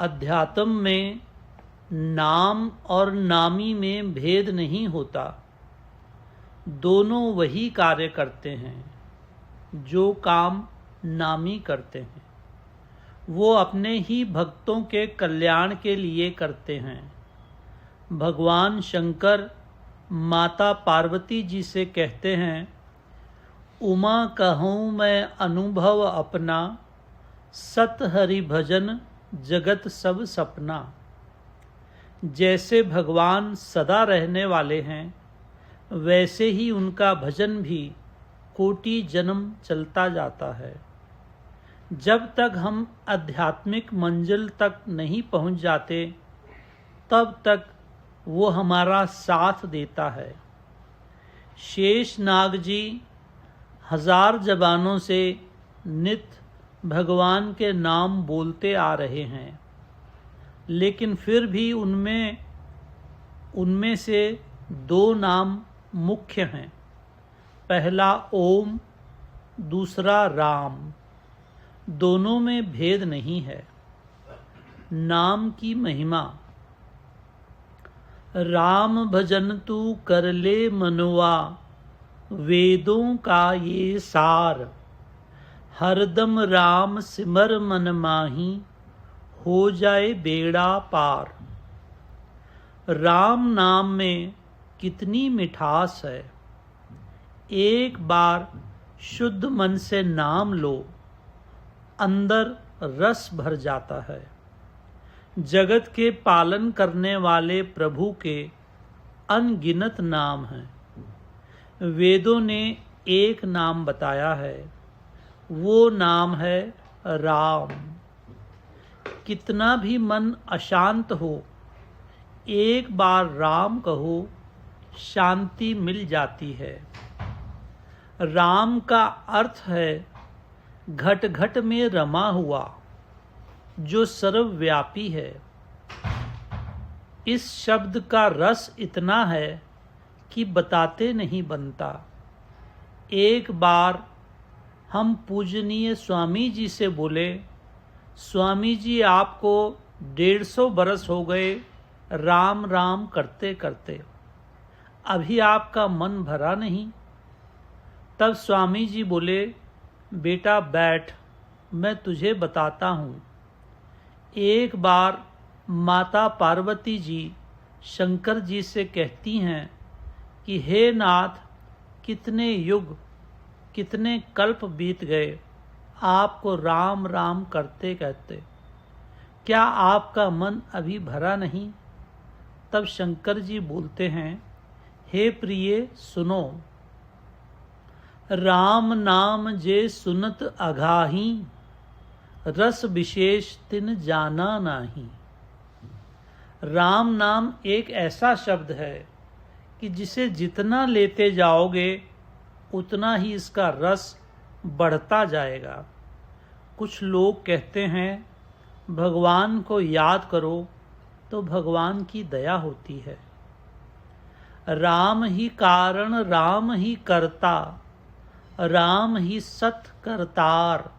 अध्यात्म में नाम और नामी में भेद नहीं होता। दोनों वही कार्य करते हैं जो काम नामी करते हैं। वो अपने ही भक्तों के कल्याण के लिए करते हैं। भगवान शंकर माता पार्वती जी से कहते हैं, उमा कहूँ मैं अनुभव अपना, सत हरि भजन जगत सब सपना। जैसे भगवान सदा रहने वाले हैं, वैसे ही उनका भजन भी कोटि जन्म चलता जाता है। जब तक हम आध्यात्मिक मंजिल तक नहीं पहुंच जाते, तब तक वो हमारा साथ देता है। शेष नाग जी 1000 जबानों से नित भगवान के नाम बोलते आ रहे हैं, लेकिन फिर भी उनमें से 2 नाम मुख्य हैं। पहला ओम, दूसरा राम। दोनों में भेद नहीं है। नाम की महिमा। राम भजन तू कर ले मनवा, वेदों का ये सार। हरदम राम सिमर मन माही, हो जाए बेड़ा पार। राम नाम में कितनी मिठास है। एक बार शुद्ध मन से नाम लो, अंदर रस भर जाता है। जगत के पालन करने वाले प्रभु के अनगिनत नाम हैं। वेदों ने एक नाम बताया है, वो नाम है राम। कितना भी मन अशांत हो, एक बार राम कहो, शांति मिल जाती है। राम का अर्थ है घट घट में रमा हुआ, जो सर्वव्यापी है। इस शब्द का रस इतना है कि बताते नहीं बनता। एक बार हम पूजनीय स्वामी जी से बोले, स्वामी जी आपको 150 बरस हो गए राम राम करते करते, अभी आपका मन भरा नहीं। तब स्वामी जी बोले, बेटा बैठ, मैं तुझे बताता हूँ। एक बार माता पार्वती जी शंकर जी से कहती हैं कि हे नाथ, कितने युग कितने कल्प बीत गए आपको राम राम करते कहते, क्या आपका मन अभी भरा नहीं? तब शंकर जी बोलते हैं, हे प्रिय सुनो, राम नाम जे सुनत अघाही, रस विशेष तिन जाना नाही। राम नाम एक ऐसा शब्द है कि जिसे जितना लेते जाओगे उतना ही इसका रस बढ़ता जाएगा। कुछ लोग कहते हैं भगवान को याद करो तो भगवान की दया होती है। राम ही कारण, राम ही कर्ता, राम ही सत करतार।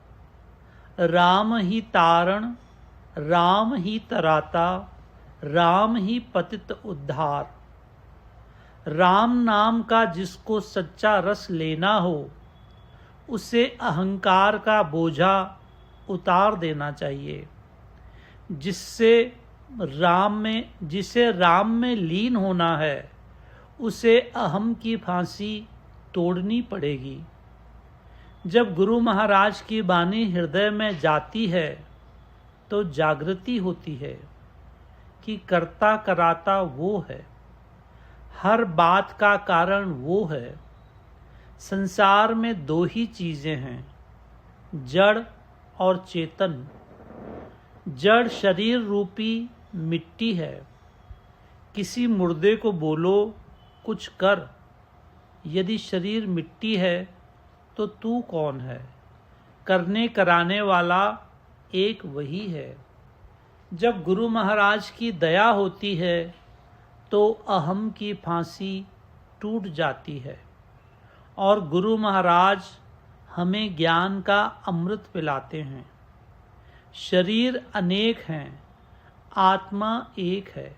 राम ही तारण, राम ही तराता, राम ही पतित उद्धार। राम नाम का जिसको सच्चा रस लेना हो, उसे अहंकार का बोझा उतार देना चाहिए। जिसे राम में लीन होना है, उसे अहम की फांसी तोड़नी पड़ेगी। जब गुरु महाराज की वाणी हृदय में जाती है तो जागृति होती है कि करता कराता वो है, हर बात का कारण वो है। संसार में 2 ही चीजें हैं, जड़ और चेतन। जड़ शरीर रूपी मिट्टी है। किसी मुर्दे को बोलो कुछ कर, यदि शरीर मिट्टी है तो तू कौन है? करने कराने वाला एक वही है। जब गुरु महाराज की दया होती है तो अहम की फांसी टूट जाती है और गुरु महाराज हमें ज्ञान का अमृत पिलाते हैं। शरीर अनेक हैं, आत्मा एक है।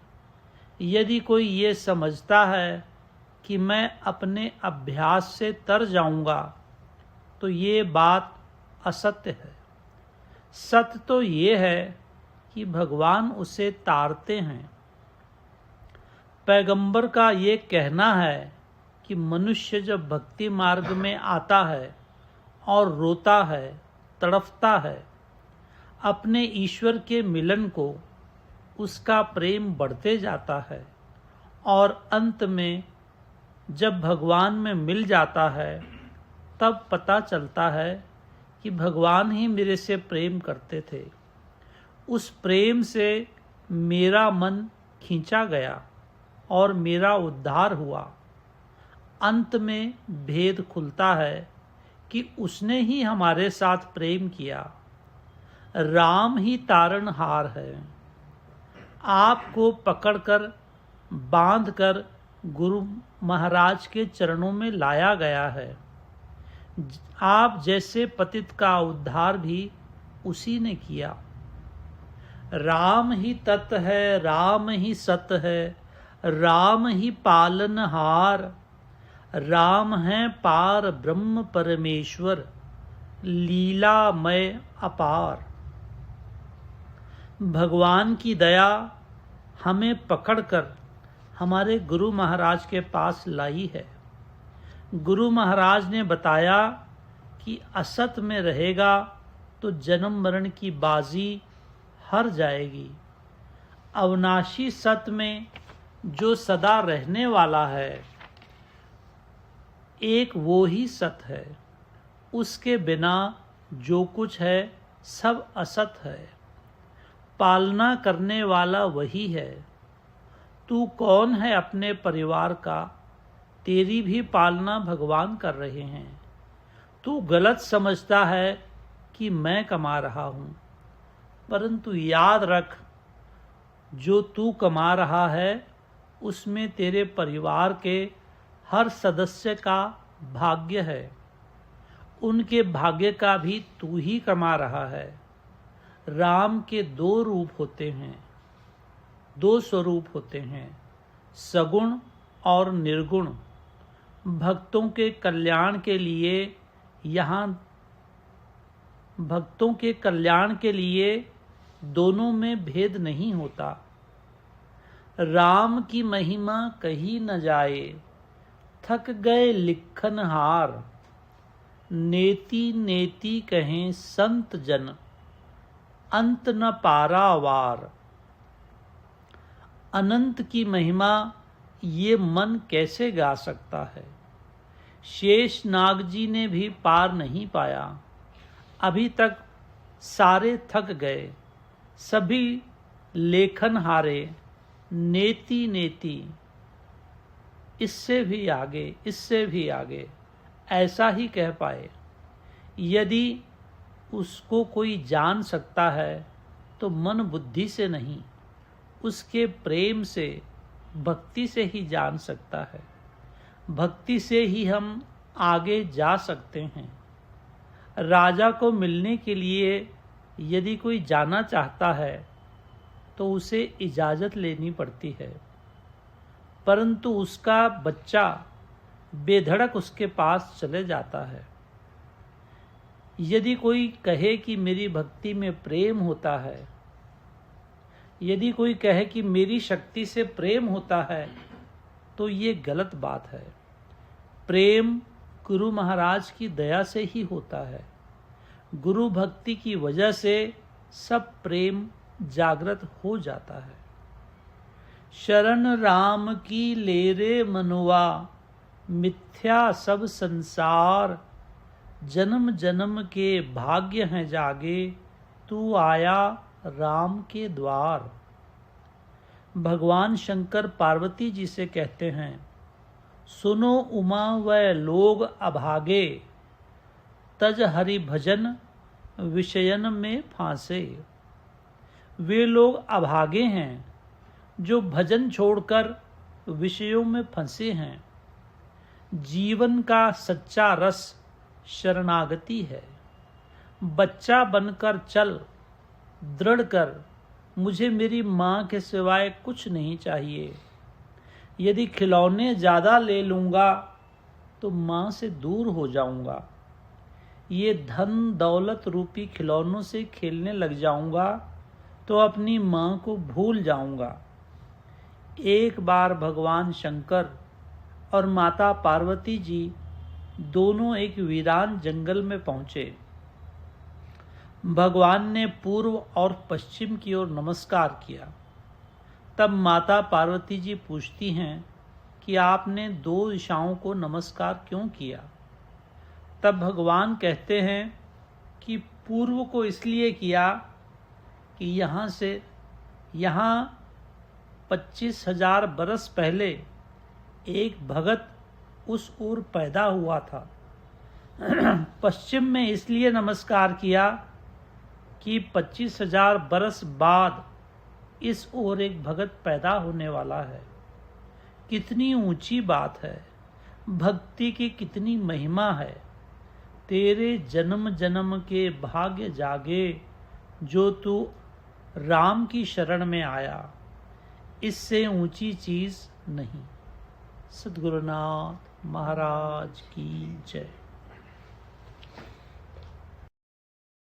यदि कोई ये समझता है कि मैं अपने अभ्यास से तर जाऊंगा तो ये बात असत्य है। सत्य तो ये है कि भगवान उसे तारते हैं। पैगंबर का ये कहना है कि मनुष्य जब भक्ति मार्ग में आता है और रोता है, तड़फता है अपने ईश्वर के मिलन को, उसका प्रेम बढ़ते जाता है और अंत में जब भगवान में मिल जाता है तब पता चलता है कि भगवान ही मेरे से प्रेम करते थे। उस प्रेम से मेरा मन खींचा गया और मेरा उद्धार हुआ। अंत में भेद खुलता है कि उसने ही हमारे साथ प्रेम किया। राम ही तारणहार है। आपको पकड़कर बांधकर गुरु महाराज के चरणों में लाया गया है। आप जैसे पतित का उद्धार भी उसी ने किया। राम ही तत् है, राम ही सत है, राम ही पालनहार, राम है पार ब्रह्म परमेश्वर, लीलामय अपार। भगवान की दया हमें पकड़कर हमारे गुरु महाराज के पास लाई है। गुरु महाराज ने बताया कि असत में रहेगा तो जन्म मरण की बाजी हार जाएगी। अविनाशी सत में जो सदा रहने वाला है, एक वो ही सत है। उसके बिना जो कुछ है सब असत है। पालना करने वाला वही है। तू कौन है अपने परिवार का? तेरी भी पालना भगवान कर रहे हैं। तू गलत समझता है कि मैं कमा रहा हूँ, परंतु याद रख, जो तू कमा रहा है उसमें तेरे परिवार के हर सदस्य का भाग्य है। उनके भाग्य का भी तू ही कमा रहा है। राम के दो रूप होते हैं, दो स्वरूप होते हैं, सगुण और निर्गुण। भक्तों के कल्याण के लिए दोनों में भेद नहीं होता। राम की महिमा कही न जाए, थक गए लिखनहार, नेति नेति कहें संत जन, अंत न पारावार। अनंत की महिमा ये मन कैसे गा सकता है? शेष नाग जी ने भी पार नहीं पाया। अभी तक सारे थक गए, सभी लेखन हारे, नेति नेति, इससे भी आगे, इससे भी आगे, ऐसा ही कह पाए। यदि उसको कोई जान सकता है तो मन बुद्धि से नहीं, उसके प्रेम से, भक्ति से ही जान सकता है। भक्ति से ही हम आगे जा सकते हैं। राजा को मिलने के लिए यदि कोई जाना चाहता है तो उसे इजाज़त लेनी पड़ती है, परंतु उसका बच्चा बेधड़क उसके पास चले जाता है। यदि कोई कहे कि मेरी भक्ति में प्रेम होता है, यदि कोई कहे कि मेरी शक्ति से प्रेम होता है, तो ये गलत बात है। प्रेम गुरु महाराज की दया से ही होता है। गुरु भक्ति की वजह से सब प्रेम जागृत हो जाता है। शरण राम की ले रे मनुआ, मिथ्या सब संसार, जन्म जन्म के भाग्य हैं जागे, तू आया राम के द्वार। भगवान शंकर पार्वती जी से कहते हैं, सुनो उमा व लोग अभागे, तज हरि भजन विषयन में फांसे। वे लोग अभागे हैं जो भजन छोड़कर विषयों में फंसे हैं। जीवन का सच्चा रस शरणागति है। बच्चा बनकर चल, दृढ़ कर, मुझे मेरी माँ के सिवाय कुछ नहीं चाहिए। यदि खिलौने ज़्यादा ले लूँगा तो माँ से दूर हो जाऊँगा। ये धन दौलत रूपी खिलौनों से खेलने लग जाऊँगा तो अपनी माँ को भूल जाऊँगा। एक बार भगवान शंकर और माता पार्वती जी दोनों एक वीरान जंगल में पहुँचे। भगवान ने पूर्व और पश्चिम की ओर नमस्कार किया। तब माता पार्वती जी पूछती हैं कि आपने दो दिशाओं को नमस्कार क्यों किया? तब भगवान कहते हैं कि पूर्व को इसलिए किया कि यहाँ 25,000 बरस पहले एक भगत उस ओर पैदा हुआ था। पश्चिम में इसलिए नमस्कार किया कि 25,000 बरस बाद इस ओर एक भगत पैदा होने वाला है। कितनी ऊंची बात है, भक्ति की कितनी महिमा है। तेरे जन्म जन्म के भाग्य जागे जो तू राम की शरण में आया, इससे ऊंची चीज नहीं। सद्गुरुनाथ महाराज की जय।